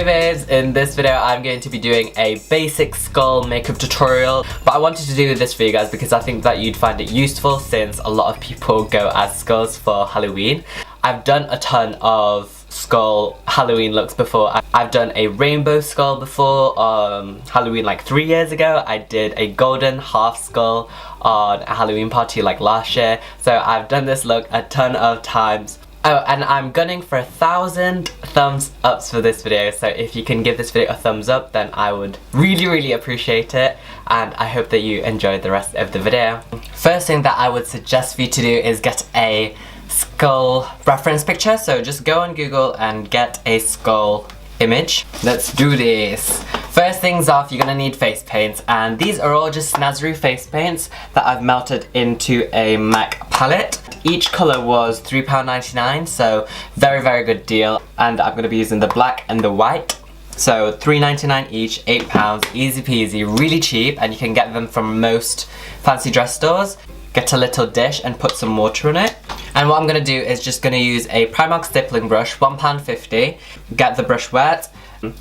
Hey babes, in this video I'm going to be doing a basic skull makeup tutorial, but I wanted to do this for you guys because I think that you'd find it useful since a lot of people go as skulls for Halloween. I've done a ton of skull Halloween looks before. I've done a rainbow skull before on Halloween like 3 years ago. I did a golden half skull on a Halloween party like last year. So I've done this look a ton of times. Oh, and I'm gunning for 1,000 thumbs ups for this video, so if you can give this video a thumbs up, then I would really appreciate it, and I hope that you enjoyed the rest of the video. First thing that I would suggest for you to do is get a skull reference picture, so just go on Google and get a skull image. Let's do this. First things off, you're gonna need face paints, and these are all just Snazzy face paints that I've melted into a MAC palette. Each colour was £3.99, so very good deal, and I'm going to be using the black and the white. So £3.99 each, £8, easy peasy, really cheap, and you can get them from most fancy dress stores. Get a little dish and put some water in it. And what I'm going to do is just going to use a Primark stippling brush, £1.50. Get the brush wet.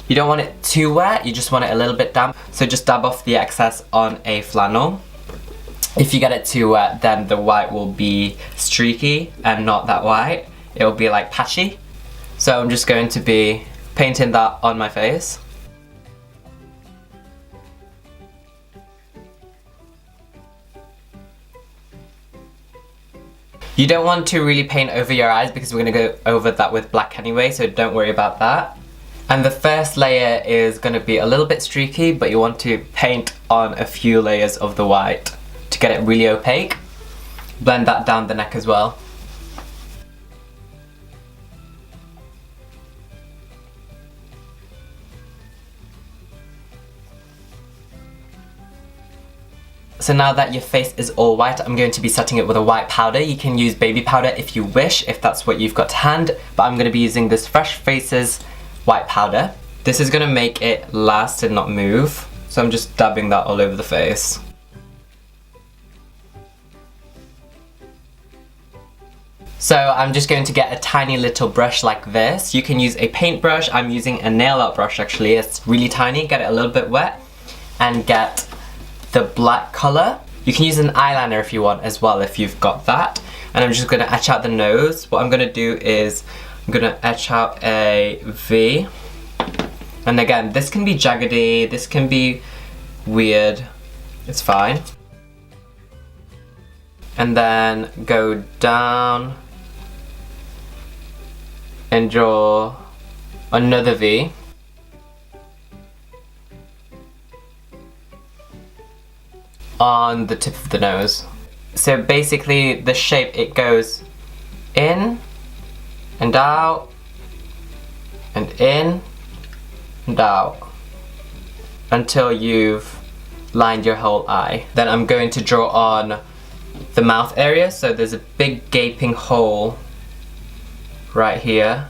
You don't want it too wet, you just want it a little bit damp, so just dab off the excess on a flannel. If you get it too wet, then the white will be streaky and not that white. It will be like patchy. So I'm just going to be painting that on my face. You don't want to really paint over your eyes because we're going to go over that with black anyway, so don't worry about that. And the first layer is going to be a little bit streaky, but you want to paint on a few layers of the white to get it really opaque. Blend that down the neck as well. So now that your face is all white, I'm going to be setting it with a white powder. You can use baby powder if you wish, if that's what you've got to hand, but I'm going to be using this Fresh Faces white powder. This is going to make it last and not move, so I'm just dabbing that all over the face. So I'm just going to get a tiny little brush like this. You can use a paintbrush. I'm using a nail art brush actually. It's really tiny. Get it a little bit wet and get the black colour. You can use an eyeliner if you want as well, if you've got that. And I'm just going to etch out the nose. What I'm going to do is I'm going to etch out a V. And again, this can be jaggedy, this can be weird. It's fine. And then go down and draw another V. On the tip of the nose. So basically the shape, it goes in and out and in and out until you've lined your whole eye. Then I'm going to draw on the mouth area, so there's a big gaping hole right here.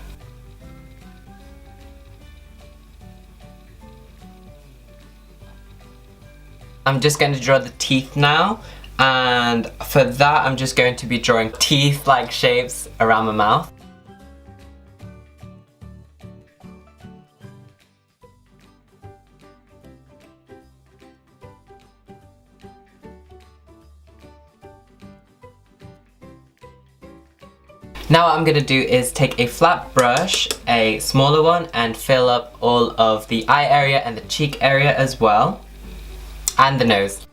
I'm just going to draw the teeth now, and for that I'm just going to be drawing teeth-like shapes around the mouth. Now what I'm going to do is take a flat brush, a smaller one, and fill up all of the eye area and the cheek area as well, and the nose.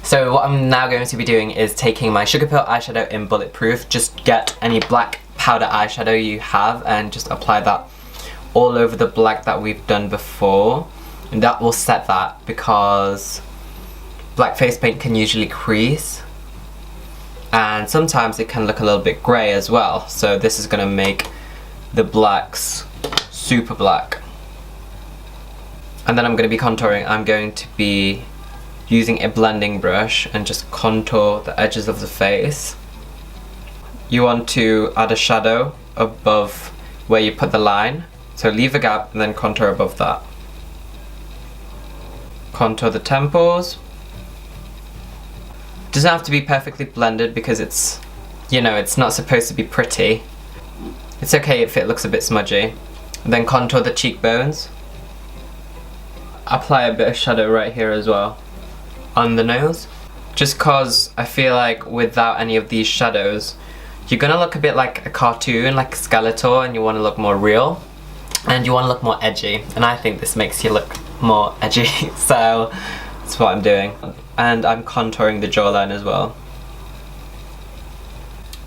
So what I'm now going to be doing is taking my Sugar Pill eyeshadow in Bulletproof. Just get any black powder eyeshadow you have and just apply that all over the black that we've done before. And that will set that, because black face paint can usually crease. And sometimes it can look a little bit grey as well. So this is going to make the blacks super black. And then I'm going to be contouring. I'm going to be using a blending brush and just contour the edges of the face. You want to add a shadow above where you put the line, So leave a gap and then contour above that. Contour the temples. Doesn't have to be perfectly blended because it's, you know, it's not supposed to be pretty. It's okay if it looks a bit smudgy. And then contour the cheekbones. Apply a bit of shadow right here as well on the nose. Just cause I feel like without any of these shadows, you're gonna look a bit like a cartoon, like Skeletor, and you wanna look more real. And you wanna look more edgy. And I think this makes you look more edgy. So that's what I'm doing. And I'm contouring the jawline as well.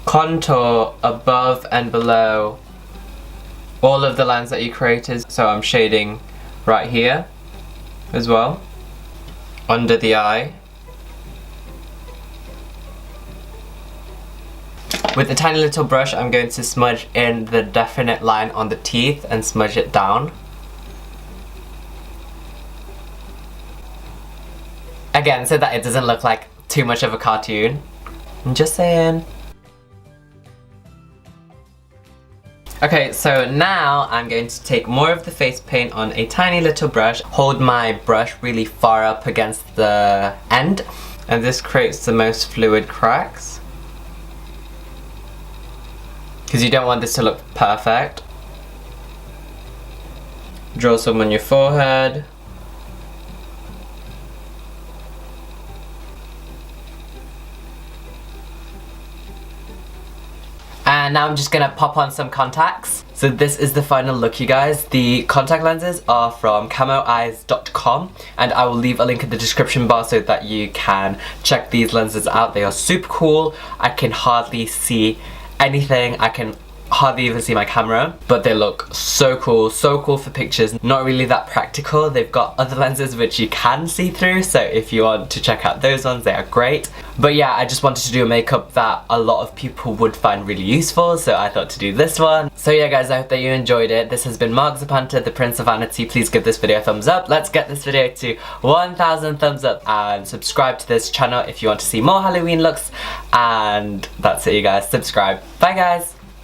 Contour above and below all of the lines that you created. So I'm shading right here as well, under the eye. With a tiny little brush, I'm going to smudge in the definite line on the teeth and smudge it down. Again, so that it doesn't look like too much of a cartoon. I'm just saying. Okay, so now I'm going to take more of the face paint on a tiny little brush, hold my brush really far up against the end, and this creates the most fluid cracks. Because you don't want this to look perfect. Draw some on your forehead. And now I'm just gonna pop on some contacts. So this is the final look, you guys. The contact lenses are from camoeyes.com, and I will leave a link in the description bar so that you can check these lenses out. They are super cool. I can hardly see anything. I can hardly even see my camera, but they look so cool for pictures. Not really that practical. They've got other lenses which you can see through, so if you want to check out those ones, they are great. But yeah, I just wanted to do a makeup that a lot of people would find really useful, so I thought to do this one. So yeah guys, I hope that you enjoyed it. This has been Mark Zapanta, the Prince of Vanity. Please give this video a thumbs up. Let's get this video to 1,000 thumbs up, and subscribe to this channel if you want to see more Halloween looks. And that's it, you guys. Subscribe. Bye guys.